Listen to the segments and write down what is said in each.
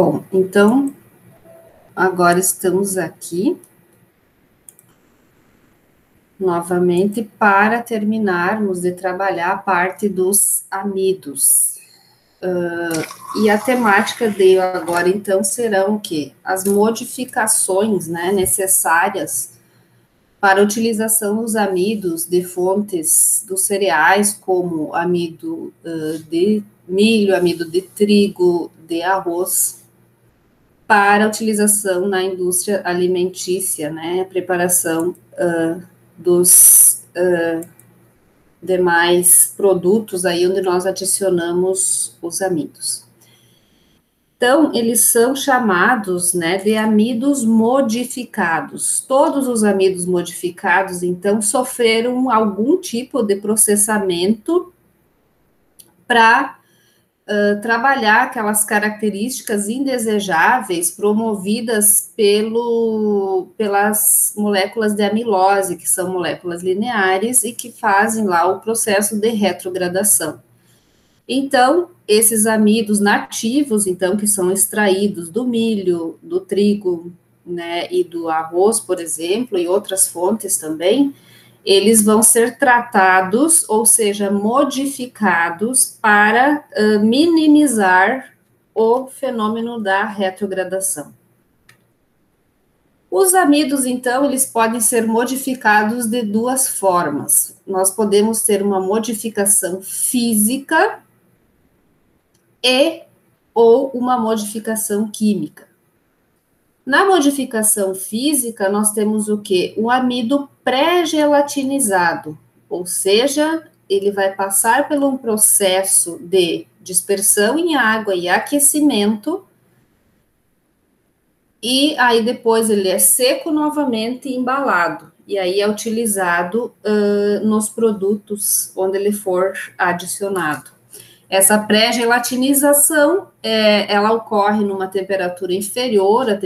Bom, então, agora estamos aqui novamente para terminarmos de trabalhar a parte dos amidos. E a temática dele agora, então, serão o quê? As modificações, né, necessárias para a utilização dos amidos de fontes dos cereais, como amido de milho, amido de trigo, de arroz, para a utilização na indústria alimentícia, né, a preparação dos demais produtos aí onde nós adicionamos os amidos. Então, eles são chamados, né, de amidos modificados. Todos os amidos modificados, então, sofreram algum tipo de processamento para trabalhar aquelas características indesejáveis promovidas pelas moléculas de amilose, que são moléculas lineares e que fazem lá o processo de retrogradação. Então, esses amidos nativos, então, que são extraídos do milho, do trigo, né, e do arroz, por exemplo, e outras fontes também, eles vão ser tratados, ou seja, modificados para minimizar o fenômeno da retrogradação. Os amidos, então, eles podem ser modificados de duas formas. Nós podemos ter uma modificação física ou uma modificação química. Na modificação física, nós temos o quê? O amido pré-gelatinizado, ou seja, ele vai passar por um processo de dispersão em água e aquecimento, e aí depois ele é seco novamente e embalado, e aí é utilizado nos produtos onde ele for adicionado. Essa pré-gelatinização, ela ocorre numa temperatura inferior à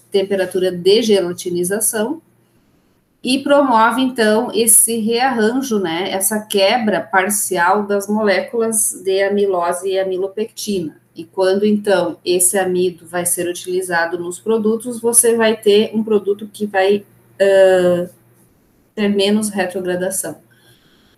temperatura de gelatinização e promove, então, esse rearranjo, né, essa quebra parcial das moléculas de amilose e amilopectina. E quando, então, esse amido vai ser utilizado nos produtos, você vai ter um produto que vai ter menos retrogradação.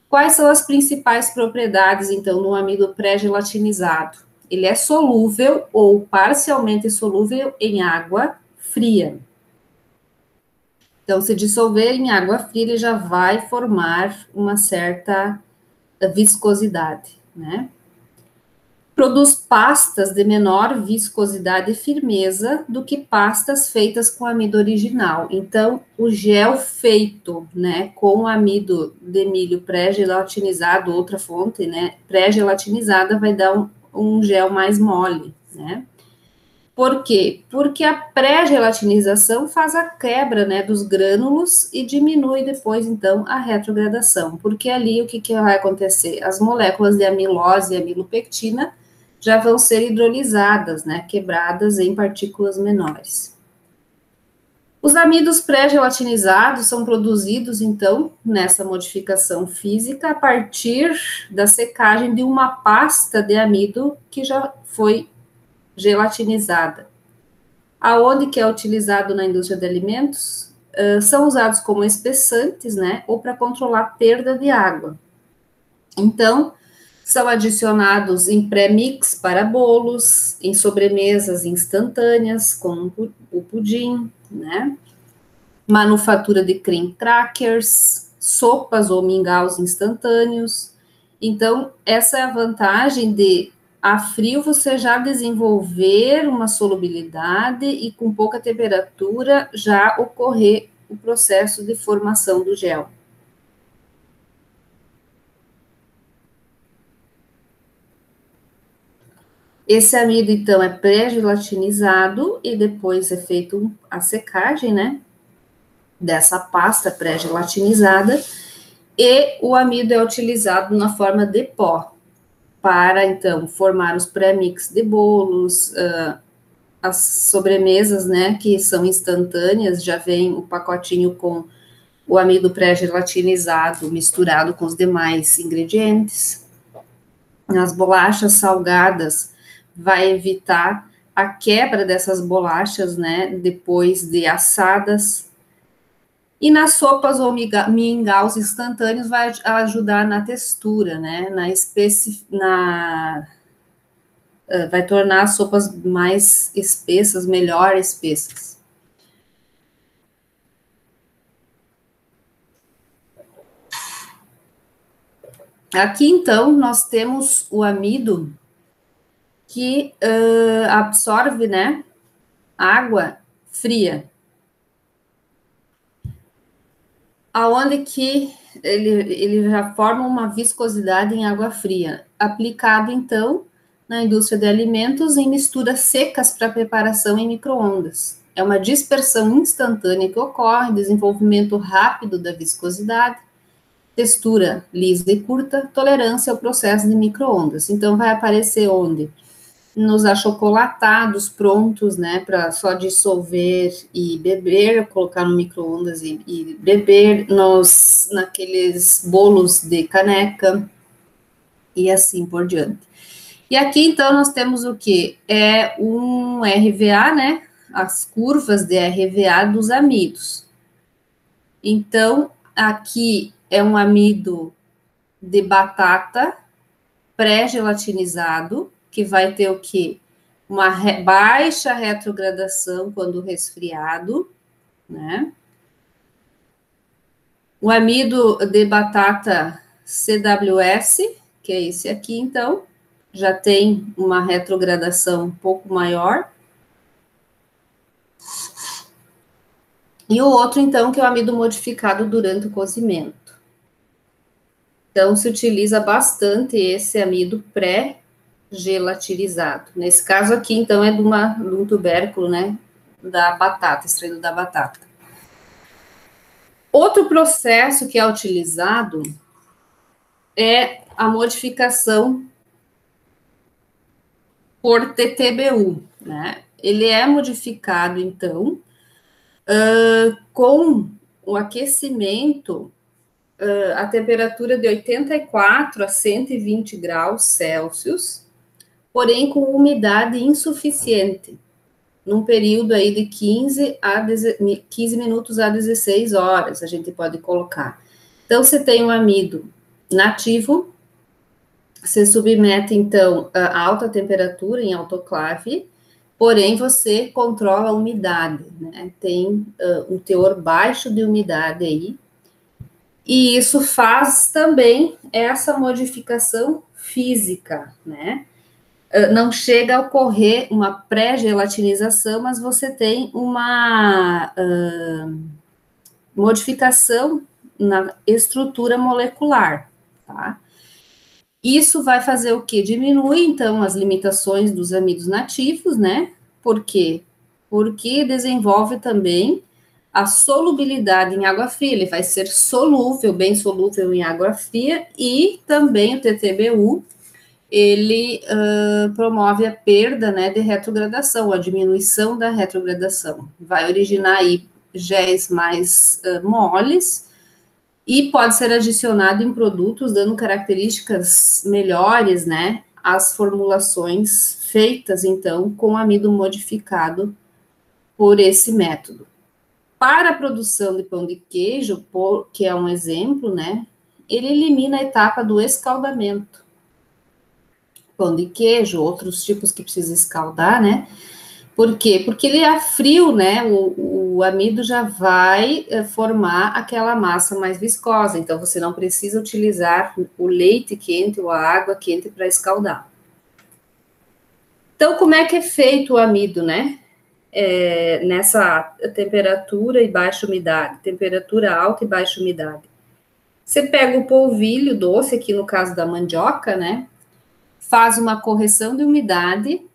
Quais são as principais propriedades, então, no amido pré-gelatinizado? Ele é solúvel ou parcialmente solúvel em água fria. Então, se dissolver em água fria, ele já vai formar uma certa viscosidade, né? Produz pastas de menor viscosidade e firmeza do que pastas feitas com amido original. Então, o gel feito, né, com amido de milho pré-gelatinizado, outra fonte, né, pré-gelatinizada, vai dar um gel mais mole, né? Por quê? Porque a pré-gelatinização faz a quebra, né, dos grânulos e diminui depois, então, a retrogradação. Porque ali o que vai acontecer? As moléculas de amilose e amilopectina já vão ser hidrolisadas, né, quebradas em partículas menores. Os amidos pré-gelatinizados são produzidos, então, nessa modificação física, a partir da secagem de uma pasta de amido que já foi gelatinizada. Aonde que é utilizado na indústria de alimentos? São usados como espessantes, né, ou para controlar a perda de água. Então, são adicionados em pré-mix para bolos, em sobremesas instantâneas, como o pudim, né? Manufatura de cream crackers, sopas ou mingaus instantâneos. Então, essa é a vantagem de, a frio, você já desenvolver uma solubilidade e com pouca temperatura já ocorrer o processo de formação do gel. Esse amido, então, é pré-gelatinizado e depois é feito a secagem, né, dessa pasta pré-gelatinizada, e o amido é utilizado na forma de pó, para, então, formar os pré-mix de bolos, as sobremesas, né, que são instantâneas, já vem o pacotinho com o amido pré-gelatinizado misturado com os demais ingredientes. As bolachas salgadas vai evitar a quebra dessas bolachas, né, depois de assadas. E nas sopas ou mingaus instantâneos vai ajudar na textura, né, vai tornar as sopas mais espessas, melhor espessas. Aqui, então, nós temos o amido que absorve, né, água fria. Aonde que ele já forma uma viscosidade em água fria, aplicado, então, na indústria de alimentos em misturas secas para preparação em micro-ondas. É uma dispersão instantânea que ocorre, desenvolvimento rápido da viscosidade, textura lisa e curta, tolerância ao processo de micro-ondas. Então, vai aparecer onde? Nos achocolatados prontos, né, para só dissolver e beber, colocar no micro-ondas e beber, naqueles bolos de caneca, e assim por diante. E aqui, então, nós temos o que? É um RVA, né, as curvas de RVA dos amidos. Então, aqui é um amido de batata pré-gelatinizado, que vai ter o quê? Uma baixa retrogradação quando resfriado, né? O amido de batata CWS, que é esse aqui, então, já tem uma retrogradação um pouco maior. E o outro, então, que é o amido modificado durante o cozimento. Então, se utiliza bastante esse amido pré-gelatinizado. Nesse caso aqui, então, é de um tubérculo, né, da batata, extraído da batata. Outro processo que é utilizado é a modificação por TTBU, né? Ele é modificado, então, com o aquecimento a temperatura de 84 a 120 graus Celsius, porém com umidade insuficiente, num período aí de 15 minutos a 16 horas, a gente pode colocar. Então, você tem um amido nativo, você submete, então, a alta temperatura em autoclave, porém, você controla a umidade, né? Tem um teor baixo de umidade aí, e isso faz também essa modificação física, né? Não chega a ocorrer uma pré-gelatinização, mas você tem uma modificação na estrutura molecular, tá? Isso vai fazer o quê? Diminui, então, as limitações dos amidos nativos, né? Por quê? Porque desenvolve também a solubilidade em água fria, ele vai ser solúvel, bem solúvel em água fria, e também o TTBU, ele promove a perda, né, de retrogradação, a diminuição da retrogradação. Vai originar aí géis mais moles, e pode ser adicionado em produtos, dando características melhores, né, às formulações feitas, então, com amido modificado por esse método. Para a produção de pão de queijo, que é um exemplo, né, ele elimina a etapa do escaldamento. Pão de queijo, outros tipos que precisa escaldar, né? Por quê? Porque ele é frio, né? O amido já vai formar aquela massa mais viscosa, então você não precisa utilizar o leite quente ou a água quente para escaldar. Então, como é que é feito o amido, né? Nessa temperatura e baixa umidade, temperatura alta e baixa umidade. Você pega o polvilho doce, aqui no caso da mandioca, né? Faz uma correção de umidade,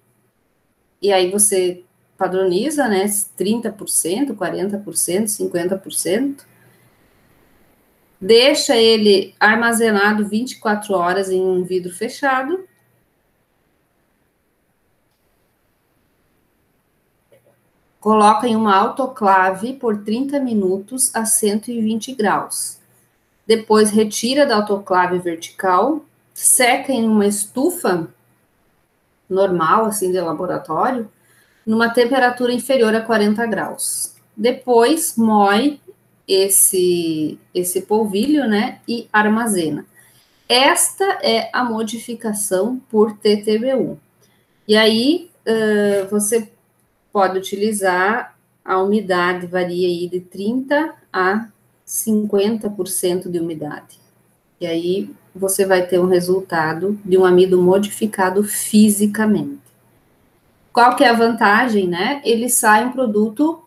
e aí você padroniza, né? 30%, 40%, 50%. Deixa ele armazenado 24 horas em um vidro fechado. Coloca em uma autoclave por 30 minutos a 120 graus. Depois retira da autoclave vertical, seca em uma estufa normal, assim, de laboratório, numa temperatura inferior a 40 graus. Depois, moe esse polvilho, né, e armazena. Esta é a modificação por TTBU. E aí, você pode utilizar, a umidade varia aí de 30% a 50% de umidade. E aí, você vai ter um resultado de um amido modificado fisicamente. Qual que é a vantagem, né? Ele sai um produto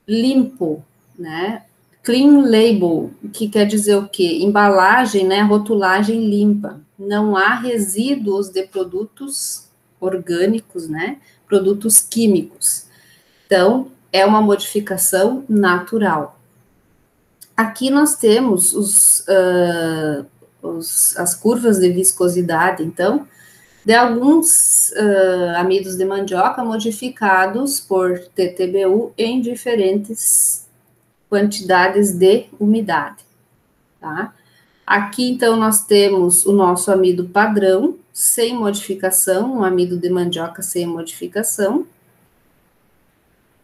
limpo, né? Clean label, que quer dizer o quê? Embalagem, né? Rotulagem limpa. Não há resíduos de produtos orgânicos, né? Produtos químicos. Então, é uma modificação natural. Aqui nós temos as curvas de viscosidade, então, de alguns amidos de mandioca modificados por TTBU em diferentes quantidades de umidade, tá? Aqui, então, nós temos o nosso amido padrão, sem modificação, um amido de mandioca sem modificação.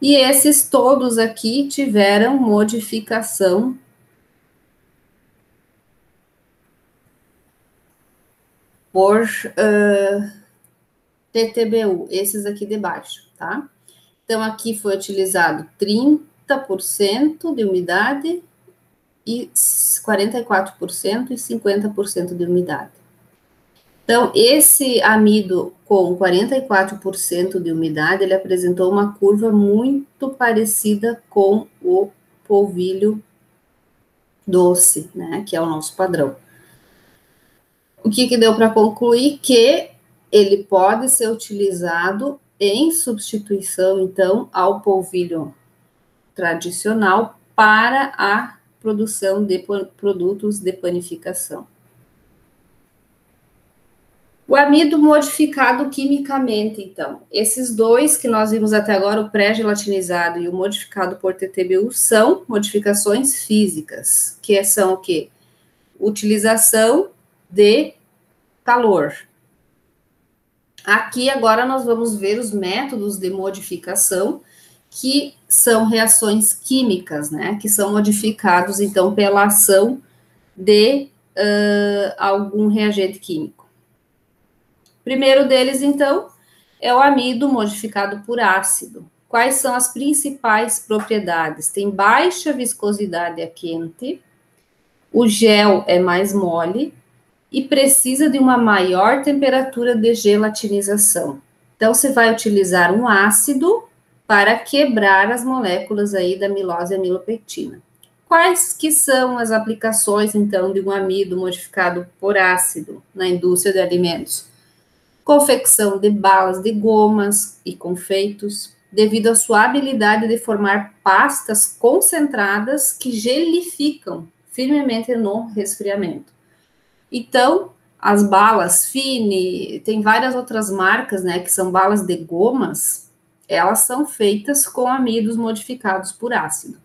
E esses todos aqui tiveram modificação por TTBU, esses aqui de baixo, tá? Então, aqui foi utilizado 30% de umidade e 44% e 50% de umidade. Então, esse amido com 44% de umidade, ele apresentou uma curva muito parecida com o polvilho doce, né, que é o nosso padrão. O que deu para concluir? Que ele pode ser utilizado em substituição, então, ao polvilho tradicional para a produção de produtos de panificação. O amido modificado quimicamente, então, esses dois que nós vimos até agora, o pré-gelatinizado e o modificado por TTBU, são modificações físicas, que são o quê? Utilização de calor. Aqui agora nós vamos ver os métodos de modificação, que são reações químicas, né? Que são modificados, então, pela ação de algum reagente químico. Primeiro deles, então, é o amido modificado por ácido. Quais são as principais propriedades? Tem baixa viscosidade a quente, o gel é mais mole e precisa de uma maior temperatura de gelatinização. Então, você vai utilizar um ácido para quebrar as moléculas aí da amilose e amilopectina. Quais que são as aplicações, então, de um amido modificado por ácido na indústria de alimentos? Confecção de balas de gomas e confeitos, devido à sua habilidade de formar pastas concentradas que gelificam firmemente no resfriamento. Então, as balas Fine, tem várias outras marcas, né, que são balas de gomas, elas são feitas com amidos modificados por ácido.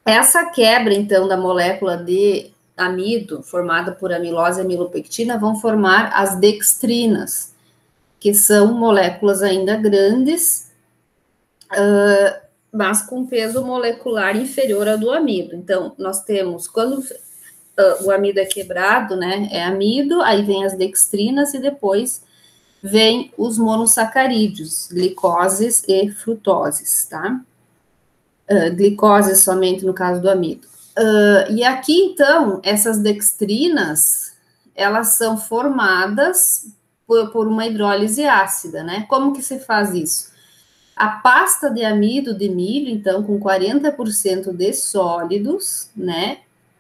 Essa quebra, então, da molécula de amido, formada por amilose e amilopectina, vão formar as dextrinas, que são moléculas ainda grandes, mas com peso molecular inferior ao do amido. Então, nós temos, quando o amido é quebrado, né, é amido, aí vem as dextrinas e depois vem os monossacarídeos, glicoses e frutoses, tá? Glicose somente no caso do amido. E aqui, então, essas dextrinas, elas são formadas por uma hidrólise ácida, né? Como que se faz isso? A pasta de amido de milho, então, com 40% de sólidos, né?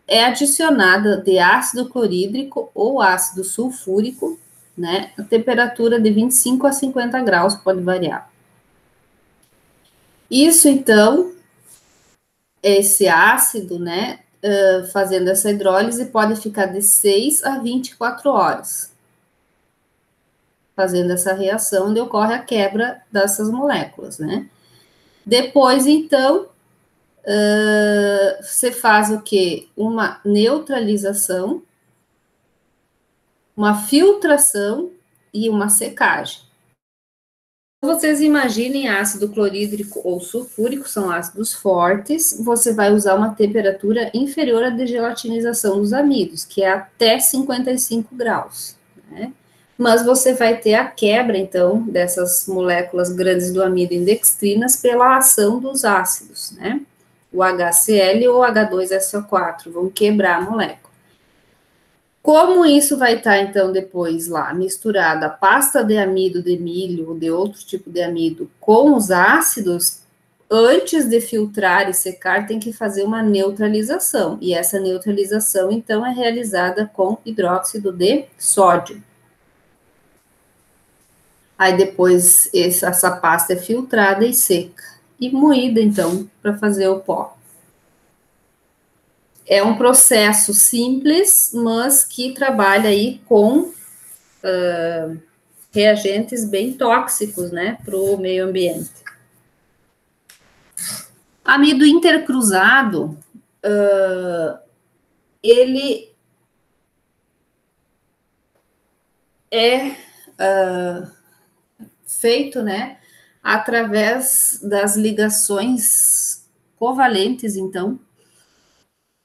É adicionada de ácido clorídrico ou ácido sulfúrico, né? A temperatura de 25 a 50 graus pode variar. Isso, então, esse ácido, né, fazendo essa hidrólise, pode ficar de 6 a 24 horas, fazendo essa reação, onde ocorre a quebra dessas moléculas, né. Depois, então, você faz o quê? Uma neutralização, uma filtração e uma secagem. Vocês imaginem ácido clorídrico ou sulfúrico, são ácidos fortes, você vai usar uma temperatura inferior à de gelatinização dos amidos, que é até 55 graus, né? Mas você vai ter a quebra, então, dessas moléculas grandes do amido em dextrinas pela ação dos ácidos, né? O HCl ou H2SO4 vão quebrar a molécula. Como isso vai estar, então, depois lá, misturada a pasta de amido de milho ou de outro tipo de amido com os ácidos, antes de filtrar e secar, tem que fazer uma neutralização. E essa neutralização, então, é realizada com hidróxido de sódio. Aí depois essa pasta é filtrada e seca. E moída, então, para fazer o pó. É um processo simples, mas que trabalha aí com reagentes bem tóxicos, né, para o meio ambiente. Amido intercruzado, ele é feito, né, através das ligações covalentes, então,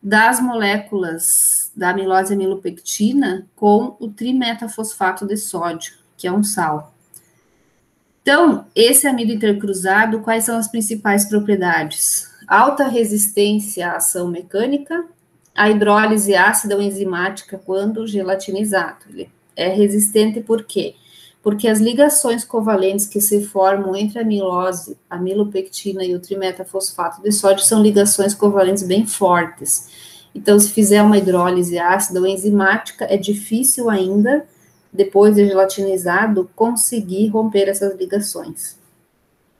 das moléculas da amilose amilopectina com o trimetafosfato de sódio, que é um sal. Então, esse amido intercruzado, quais são as principais propriedades? Alta resistência à ação mecânica, a hidrólise ácida ou enzimática quando gelatinizado. Ele é resistente por quê? Porque as ligações covalentes que se formam entre a amilose, a amilopectina e o trimetafosfato de sódio são ligações covalentes bem fortes. Então, se fizer uma hidrólise ácida ou enzimática, é difícil ainda, depois de gelatinizado, conseguir romper essas ligações.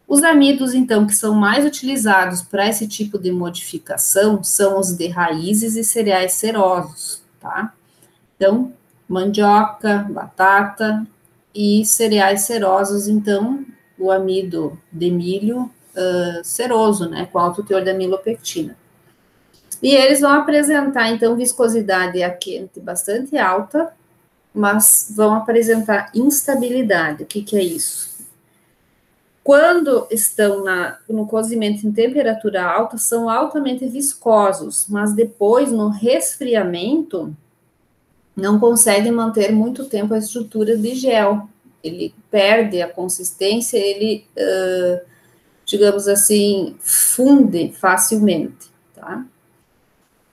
Os amidos, então, que são mais utilizados para esse tipo de modificação são os de raízes e cereais cerosos, tá? Então, mandioca, batata e cereais cerosos, então, o amido de milho ceroso, né, com alto teor de amilopectina. E eles vão apresentar, então, viscosidade a quente bastante alta, mas vão apresentar instabilidade. O que é isso? Quando estão no cozimento em temperatura alta, são altamente viscosos, mas depois, no resfriamento, não conseguem manter muito tempo a estrutura de gel. Ele perde a consistência, ele, digamos assim, funde facilmente, tá?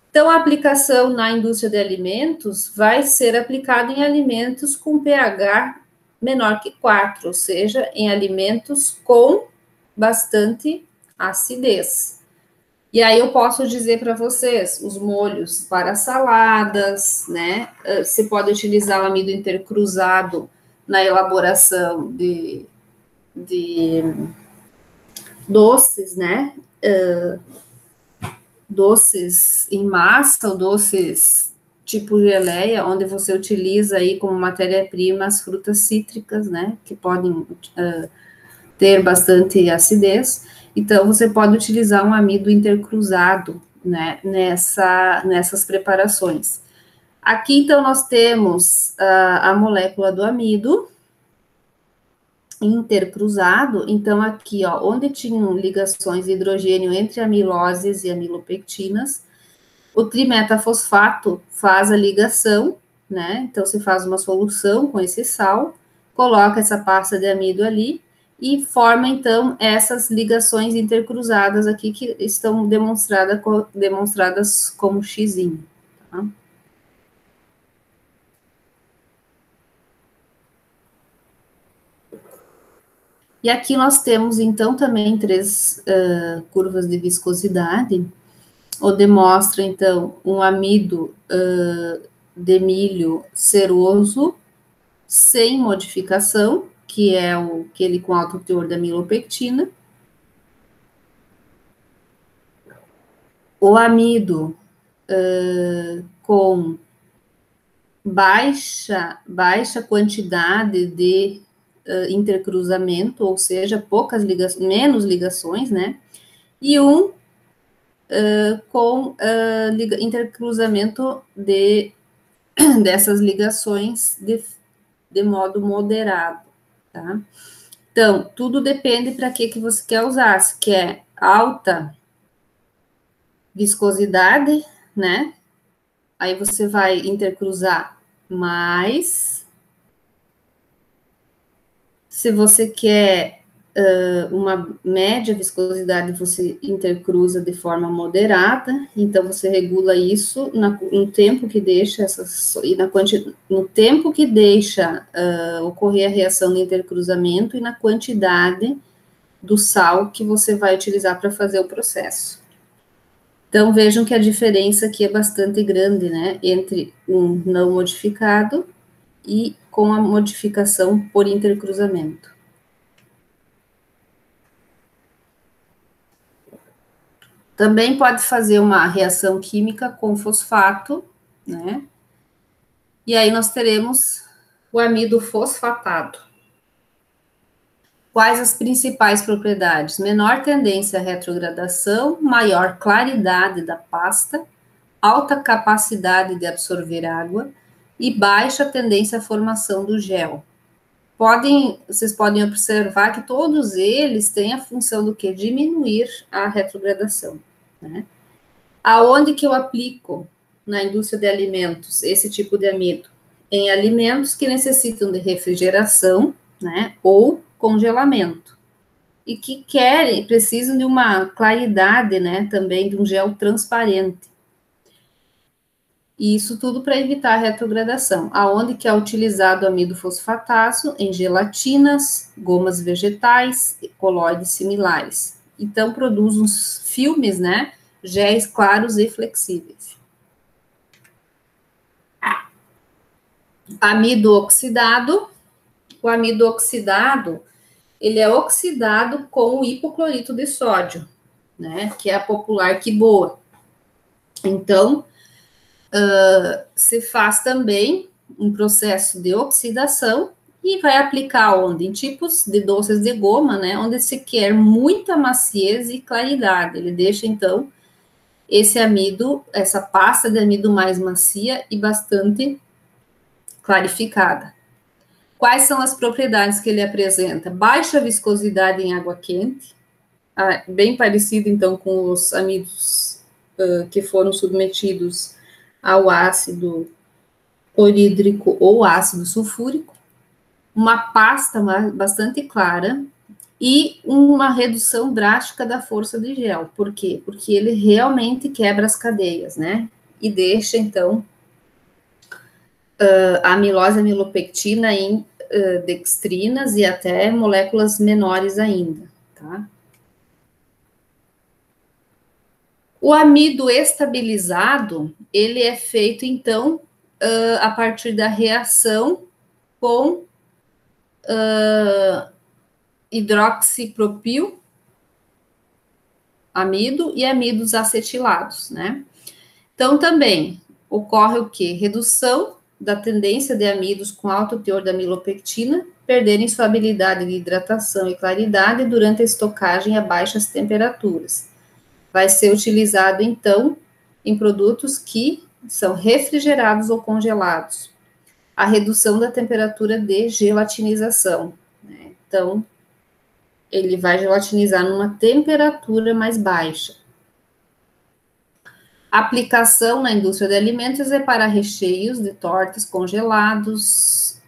Então, a aplicação na indústria de alimentos vai ser aplicada em alimentos com pH menor que 4, ou seja, em alimentos com bastante acidez. E aí eu posso dizer para vocês, os molhos para saladas, né? Você pode utilizar o amido intercruzado na elaboração de doces, né? Doces em massa, ou doces tipo geleia, onde você utiliza aí como matéria-prima as frutas cítricas, né, que podem ter bastante acidez. Então, você pode utilizar um amido intercruzado, né, nessas preparações. Aqui, então, nós temos a molécula do amido intercruzado. Então, aqui, ó, onde tinham ligações de hidrogênio entre amiloses e amilopectinas, o trimetafosfato faz a ligação, né? Então, você faz uma solução com esse sal, coloca essa pasta de amido ali e forma, então, essas ligações intercruzadas aqui que estão demonstradas como xizinho, tá? E aqui nós temos, então, também três curvas de viscosidade, onde mostra, então, um amido de milho ceroso, sem modificação, que é aquele com alto teor da amilopectina. O amido com baixa quantidade de intercruzamento, ou seja, menos ligações, né? E com intercruzamento de dessas ligações de modo moderado, tá? Então, tudo depende para que você quer usar. Se quer alta viscosidade, né? Aí você vai intercruzar mais. Se você quer uma média viscosidade, você intercruza de forma moderada, então você regula isso no tempo que deixa no tempo que deixa ocorrer a reação de intercruzamento e na quantidade do sal que você vai utilizar para fazer o processo. Então vejam que a diferença aqui é bastante grande, né, entre um não modificado e com a modificação por intercruzamento. Também pode fazer uma reação química com fosfato, né? E aí nós teremos o amido fosfatado. Quais as principais propriedades? Menor tendência à retrogradação, maior claridade da pasta, alta capacidade de absorver água e baixa tendência à formação do gel. Vocês podem observar que todos eles têm a função do que? Diminuir a retrogradação, né? Aonde que eu aplico na indústria de alimentos esse tipo de amido? Em alimentos que necessitam de refrigeração, né, ou congelamento, e que precisam de uma claridade, né, também de um gel transparente. E isso tudo para evitar a retrogradação. Aonde que é utilizado o amido fosfatato? Em gelatinas, gomas vegetais, coloides similares. Então, produz uns filmes, né, géis claros e flexíveis. Amido oxidado. O amido oxidado, ele é oxidado com o hipoclorito de sódio, né, que é a popular quiboa. Então, se faz também um processo de oxidação e vai aplicar onde? Em tipos de doces de goma, né, onde se quer muita maciez e claridade. Ele deixa, então, esse amido, essa pasta de amido mais macia e bastante clarificada. Quais são as propriedades que ele apresenta? Baixa viscosidade em água quente, bem parecido, então, com os amidos que foram submetidos ao ácido clorídrico ou ácido sulfúrico, uma pasta bastante clara e uma redução drástica da força de gel. Por quê? Porque ele realmente quebra as cadeias, né? E deixa, então, a amilose, amilopectina em dextrinas e até moléculas menores ainda, tá? O amido estabilizado, ele é feito, então, a partir da reação com hidroxipropil, amido e amidos acetilados, né? Então, também ocorre o quê? Redução da tendência de amidos com alto teor da amilopectina perderem sua habilidade de hidratação e claridade durante a estocagem a baixas temperaturas. Vai ser utilizado, então, em produtos que são refrigerados ou congelados. A redução da temperatura de gelatinização, né? Então, ele vai gelatinizar numa temperatura mais baixa. Aplicação na indústria de alimentos é para recheios de tortas congelados.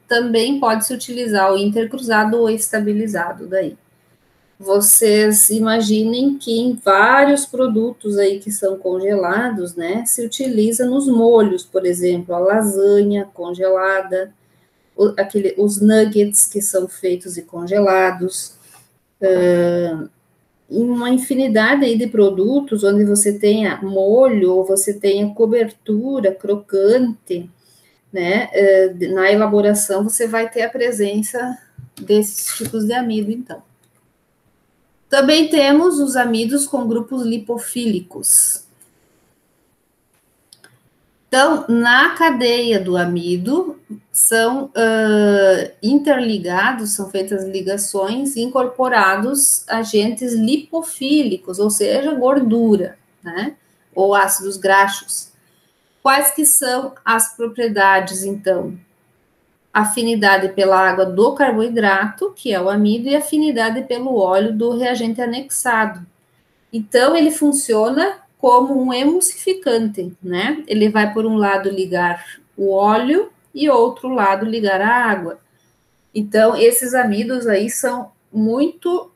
Também pode-se utilizar o intercruzado ou estabilizado daí. Vocês imaginem que em vários produtos aí que são congelados, né, se utiliza nos molhos, por exemplo, a lasanha congelada, os nuggets que são feitos e congelados, uma infinidade aí de produtos onde você tenha molho, ou você tenha cobertura crocante, né, na elaboração você vai ter a presença desses tipos de amido, então. Também temos os amidos com grupos lipofílicos. Então, na cadeia do amido, são interligados, são feitas ligações, incorporados agentes lipofílicos, ou seja, gordura, né? Ou ácidos graxos. Quais que são as propriedades, então? Afinidade pela água do carboidrato, que é o amido, e afinidade pelo óleo do reagente anexado. Então, ele funciona como um emulsificante, né? Ele vai, por um lado, ligar o óleo e, outro lado, ligar a água. Então, esses amidos aí são muito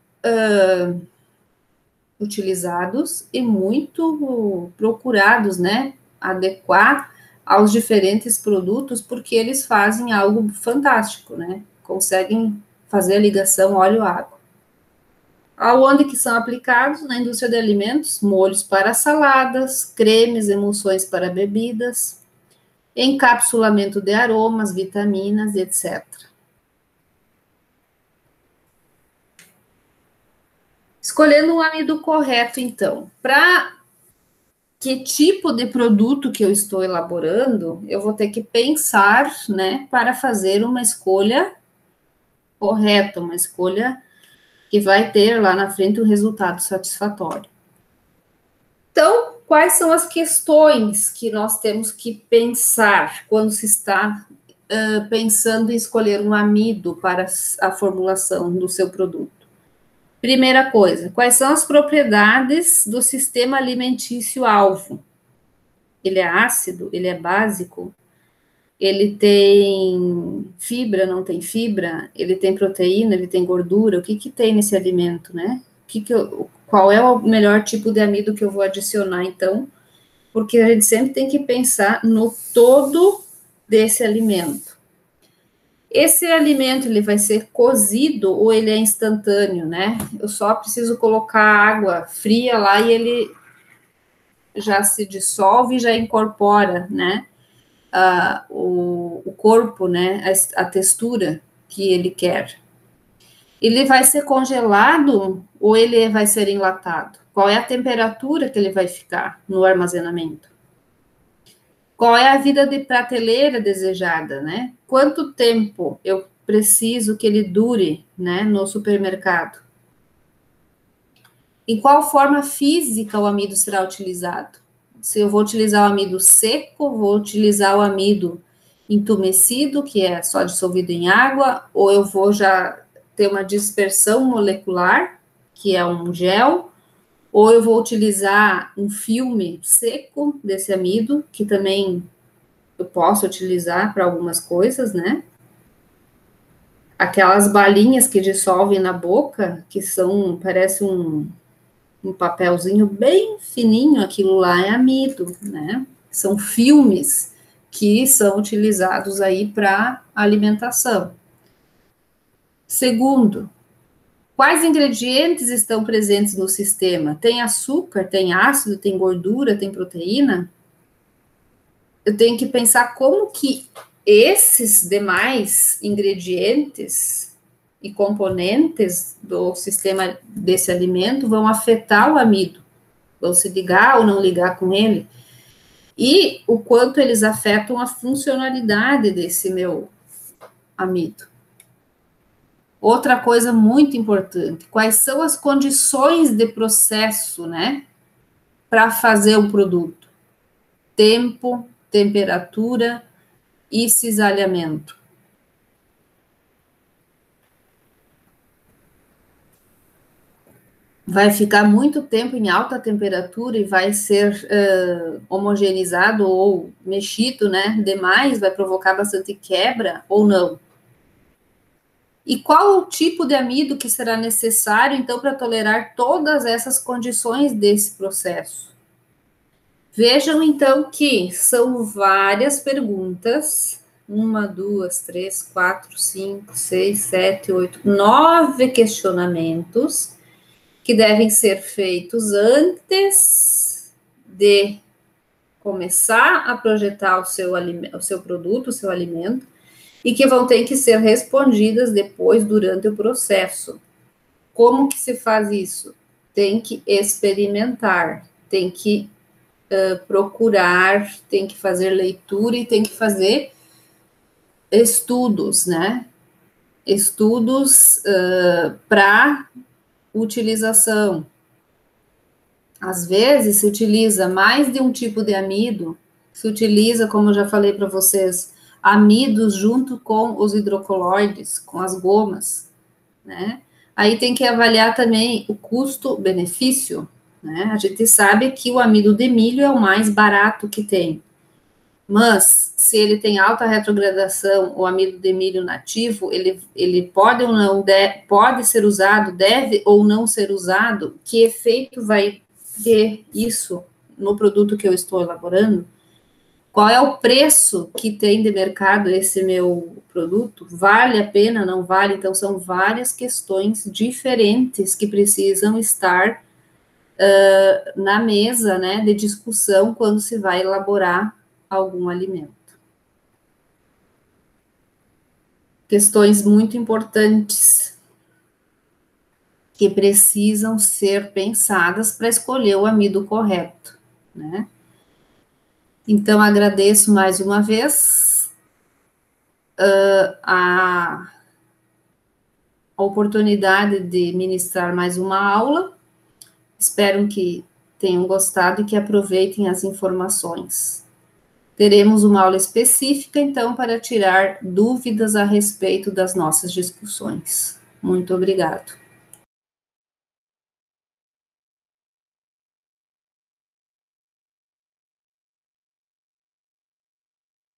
utilizados e muito procurados, né? Adequar aos diferentes produtos, porque eles fazem algo fantástico, né? Conseguem fazer a ligação óleo-água. Aonde que são aplicados? Na indústria de alimentos, molhos para saladas, cremes, emulsões para bebidas, encapsulamento de aromas, vitaminas, etc. Escolhendo um amido correto, então, para que tipo de produto que eu estou elaborando, eu vou ter que pensar, né, para fazer uma escolha correta, uma escolha que vai ter lá na frente um resultado satisfatório. Então, quais são as questões que nós temos que pensar quando se está pensando em escolher um amido para a formulação do seu produto? Primeira coisa, quais são as propriedades do sistema alimentício-alvo? Ele é ácido? Ele é básico? Ele tem fibra, não tem fibra? Ele tem proteína, ele tem gordura? O que que tem nesse alimento, né? Qual é o melhor tipo de amido que eu vou adicionar, então? Porque a gente sempre tem que pensar no todo desse alimento. Esse alimento, ele vai ser cozido ou ele é instantâneo, né? Eu só preciso colocar água fria lá e ele já se dissolve e já incorpora, né? O corpo, né? A textura que ele quer. Ele vai ser congelado ou ele vai ser enlatado? Qual é a temperatura que ele vai ficar no armazenamento? Qual é a vida de prateleira desejada, né? Quanto tempo eu preciso que ele dure, né, no supermercado? Em qual forma física o amido será utilizado? Se eu vou utilizar o amido seco, vou utilizar o amido entumecido, que é só dissolvido em água, ou eu vou já ter uma dispersão molecular, que é um gel, ou eu vou utilizar um filme seco desse amido, que também eu posso utilizar para algumas coisas, né? Aquelas balinhas que dissolvem na boca, que são, parece um papelzinho bem fininho, aquilo lá é amido, né? São filmes que são utilizados aí para alimentação. Segundo, quais ingredientes estão presentes no sistema? Tem açúcar, tem ácido, tem gordura, tem proteína? Eu tenho que pensar como que esses demais ingredientes e componentes do sistema desse alimento vão afetar o amido, vão se ligar ou não ligar com ele, e o quanto eles afetam a funcionalidade desse meu amido. Outra coisa muito importante, quais são as condições de processo, né, para fazer o produto? Tempo, temperatura e cisalhamento. Vai ficar muito tempo em alta temperatura e vai ser homogeneizado ou mexido, né, demais, vai provocar bastante quebra ou não. E qual o tipo de amido que será necessário, então, para tolerar todas essas condições desse processo? Vejam, então, que são várias perguntas. 1, 2, 3, 4, 5, 6, 7, 8, 9 questionamentos que devem ser feitos antes de começar a projetar o seu produto, o seu alimento, e que vão ter que ser respondidas depois, durante o processo. Como que se faz isso? Tem que experimentar, tem que procurar, tem que fazer leitura e tem que fazer estudos, né? Estudos para utilização. Às vezes se utiliza mais de um tipo de amido Se utiliza, como eu já falei para vocês, amidos junto com os hidrocoloides, com as gomas, né? Aí tem que avaliar também o custo-benefício, né? A gente sabe que o amido de milho é o mais barato que tem, mas se ele tem alta retrogradação, o amido de milho nativo, ele pode ou não, pode ser usado, deve ou não ser usado, que efeito vai ter isso no produto que eu estou elaborando? Qual é o preço que tem de mercado esse meu produto? Vale a pena, não vale? Então, são várias questões diferentes que precisam estar na mesa, né, de discussão quando se vai elaborar algum alimento. Questões muito importantes que precisam ser pensadas para escolher o amido correto, né? Então, agradeço mais uma vez a oportunidade de ministrar mais uma aula. Espero que tenham gostado e que aproveitem as informações. Teremos uma aula específica, então, para tirar dúvidas a respeito das nossas discussões. Muito obrigado.